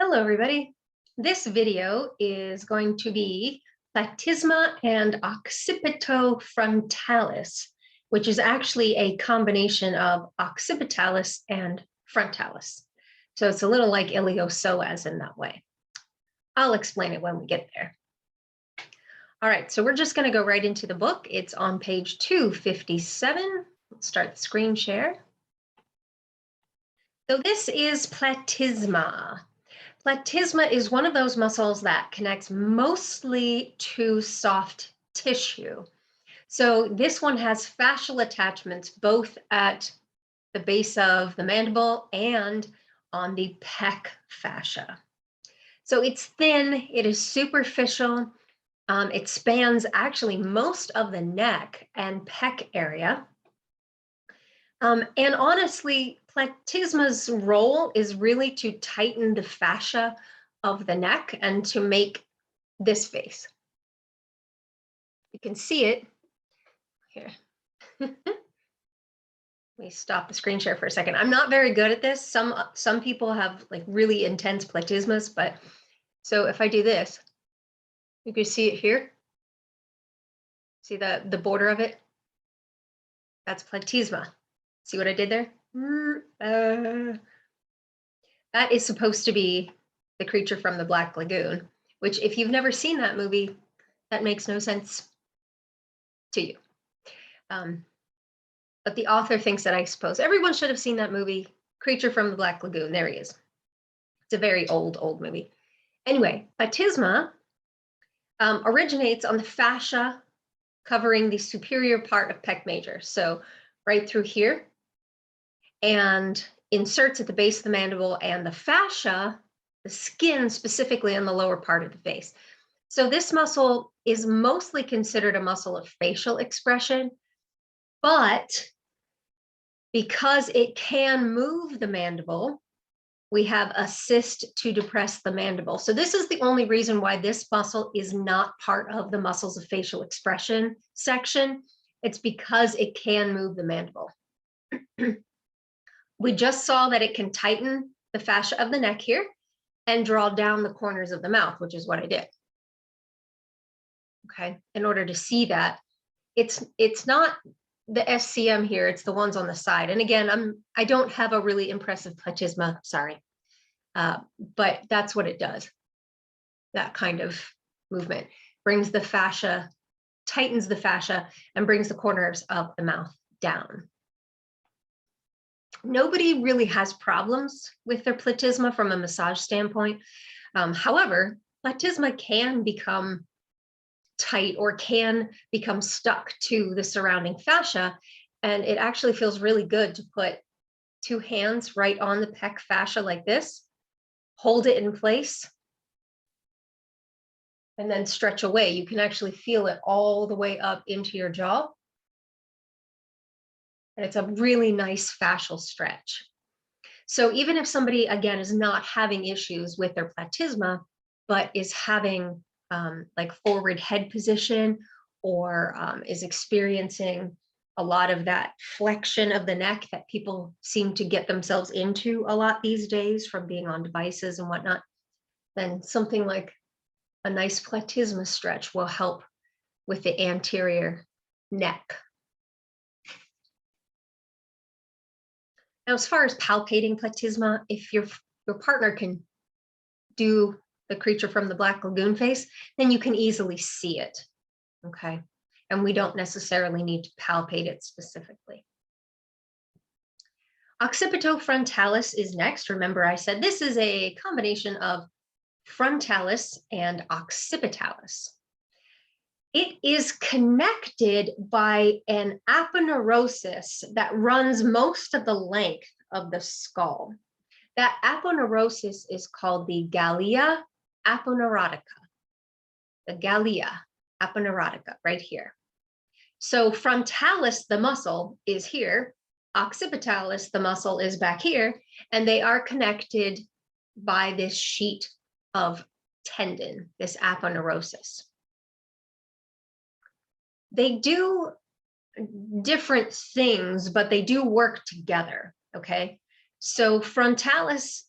Hello, everybody. This video is going to be Platysma and Occipitofrontalis, which is actually a combination of occipitalis and frontalis. So it's a little like iliopsoas in that way. I'll explain it when we get there. All right, so we're just going to go right into the book. It's on page 257. Let's start the screen share. So this is platysma. Platysma is one of those muscles that connects mostly to soft tissue. So this one has fascial attachments both at the base of the mandible and on the pec fascia. So it's thin, it is superficial, it spans actually most of the neck and pec area. And honestly, platysma's role is really to tighten the fascia of the neck and to make this face. You can see it here. Let me stop the screen share for a second. I'm not very good at this. Some people have like really intense platysmas, but so if I do this, you can see it here. See the border of it? That's platysma. See what I did there? That is supposed to be the creature from the Black Lagoon, which if you've never seen that movie, that makes no sense to you. But the author thinks that I suppose everyone should have seen that movie, Creature from the Black Lagoon. There he is. It's a very old movie. Anyway, platysma originates on the fascia covering the superior part of pec major. So right through here, and inserts at the base of the mandible and the fascia, the skin specifically on the lower part of the face. So this muscle is mostly considered a muscle of facial expression, but because it can move the mandible, we have assist to depress the mandible. So this is the only reason why this muscle is not part of the muscles of facial expression section. It's because it can move the mandible. We just saw that it can tighten the fascia of the neck here and draw down the corners of the mouth, which is what I did. Okay, in order to see that, it's not the SCM here, it's the ones on the side. And again, I don't have a really impressive platysma, sorry, but that's what it does. That kind of movement brings the fascia, tightens the fascia, and brings the corners of the mouth down. Nobody really has problems with their platysma from a massage standpoint. However, platysma can become tight or can become stuck to the surrounding fascia, and it actually feels really good to put two hands right on the pec fascia like this, hold it in place, and then stretch away. You can actually feel it all the way up into your jaw. And it's a really nice fascial stretch. So even if somebody, again, is not having issues with their platysma, but is having like forward head position or is experiencing a lot of that flexion of the neck that people seem to get themselves into a lot these days from being on devices and whatnot, then something like a nice platysma stretch will help with the anterior neck. Now, as far as palpating platysma, if your partner can do the creature from the Black Lagoon face, then you can easily see it, okay? And we don't necessarily need to palpate it specifically. Occipitofrontalis is next. Remember, I said this is a combination of frontalis and occipitalis. It is connected by an aponeurosis that runs most of the length of the skull. That aponeurosis is called the galea aponeurotica. The galea aponeurotica, right here. So frontalis, the muscle, is here. Occipitalis, the muscle, is back here. And they are connected by this sheet of tendon, this aponeurosis. They do different things, but they do work together, okay? So frontalis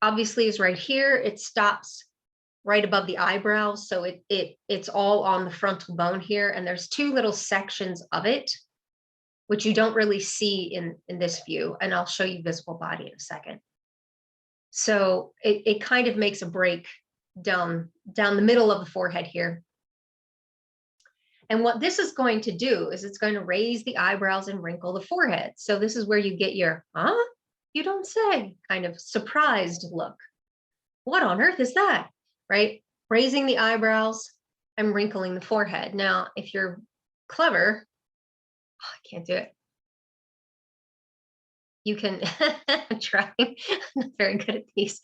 obviously is right here. It stops right above the eyebrows. So it's all on the frontal bone here. And there's two little sections of it, which you don't really see in this view. And I'll show you visible body in a second. So it kind of makes a break down the middle of the forehead here. And what this is going to do is it's going to raise the eyebrows and wrinkle the forehead. So this is where you get your, huh? You don't say, kind of surprised look. What on earth is that? Right? Raising the eyebrows and wrinkling the forehead. Now, if you're clever, oh, I can't do it. You can try. I'm not very good at these.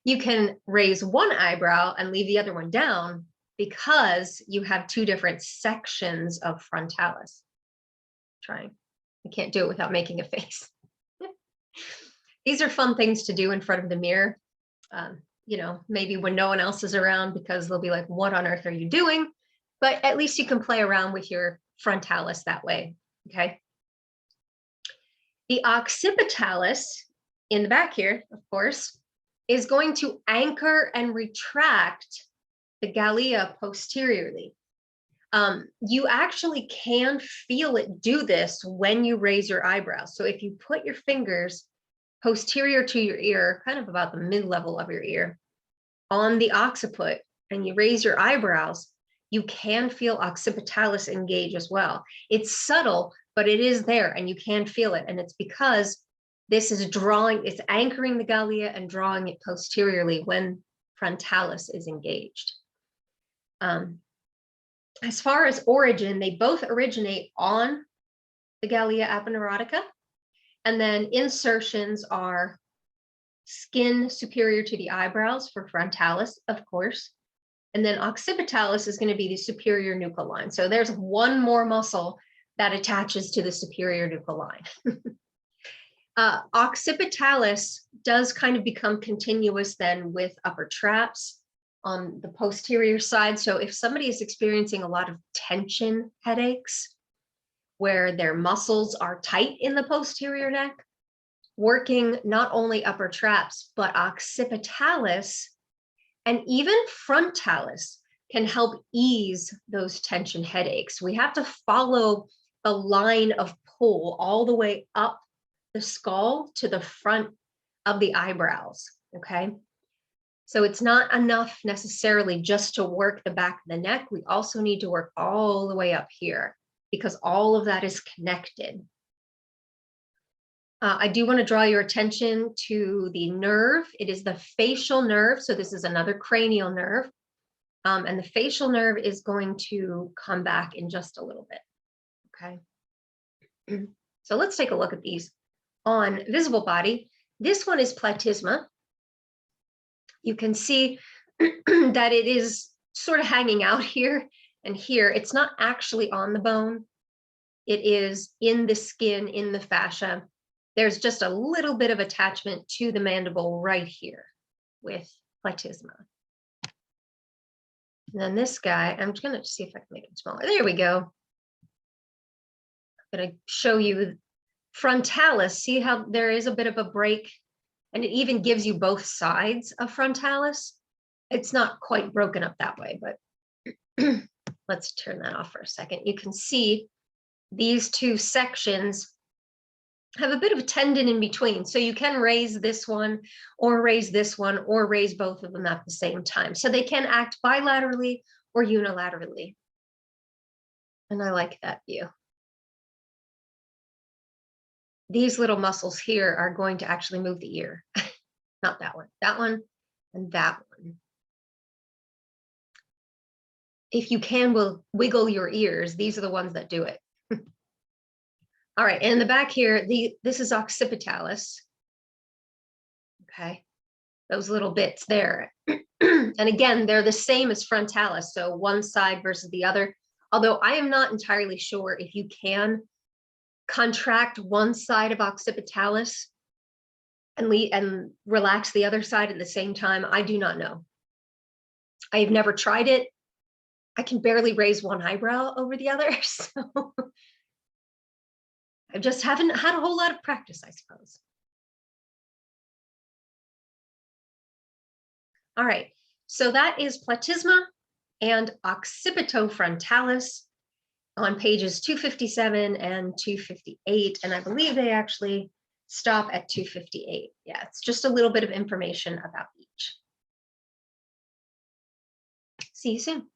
You can raise one eyebrow and leave the other one down because you have two different sections of frontalis. Trying. I can't do it without making a face. These are fun things to do in front of the mirror. You know, maybe when no one else is around, because they'll be like, what on earth are you doing? But at least you can play around with your frontalis that way, okay? The occipitalis in the back here, of course, is going to anchor and retract the galea posteriorly. You actually can feel it do this when you raise your eyebrows. So if you put your fingers posterior to your ear, kind of about the mid-level of your ear, on the occiput, and you raise your eyebrows, you can feel occipitalis engage as well. It's subtle, but it is there and you can feel it. And it's because this is drawing, it's anchoring the galea and drawing it posteriorly when frontalis is engaged. As far as origin, they both originate on the galea aponeurotica, and then insertions are skin superior to the eyebrows for frontalis, of course, and then occipitalis is going to be the superior nuchal line. So there's one more muscle that attaches to the superior nuchal line. Occipitalis does kind of become continuous then with upper traps on the posterior side. So if somebody is experiencing a lot of tension headaches, where their muscles are tight in the posterior neck, working not only upper traps, but occipitalis and even frontalis can help ease those tension headaches. We have to follow the line of pull all the way up the skull to the front of the eyebrows, okay? So it's not enough necessarily just to work the back of the neck. We also need to work all the way up here because all of that is connected. I do want to draw your attention to the nerve. It is the facial nerve. So this is another cranial nerve. And the facial nerve is going to come back in just a little bit, okay? So let's take a look at these on visible body. This one is platysma. You can see that it is sort of hanging out here and here. It's not actually on the bone. It is in the skin, in the fascia. There's just a little bit of attachment to the mandible right here with platysma. And then this guy, I'm just going to see if I can make it smaller. There we go. I'm going to show you frontalis. See how there is a bit of a break, and it even gives you both sides of frontalis. It's not quite broken up that way, but let's turn that off for a second. You can see these two sections have a bit of a tendon in between. So you can raise this one or raise this one or raise both of them at the same time. So they can act bilaterally or unilaterally. And I like that view. These little muscles here are going to actually move the ear. Not that one, and that one. If you can, will wiggle your ears. These are the ones that do it. All right, and in the back here, this is occipitalis. Okay, those little bits there. And again, they're the same as frontalis, so one side versus the other. Although I am not entirely sure if you can contract one side of occipitalis and relax the other side at the same time. I do not know. I have never tried it. I can barely raise one eyebrow over the other, so I just haven't had a whole lot of practice, I suppose. All right, so that is Platysma and Occipitofrontalis on pages 257 and 258. And I believe they actually stop at 258. Yeah, it's just a little bit of information about each. See you soon.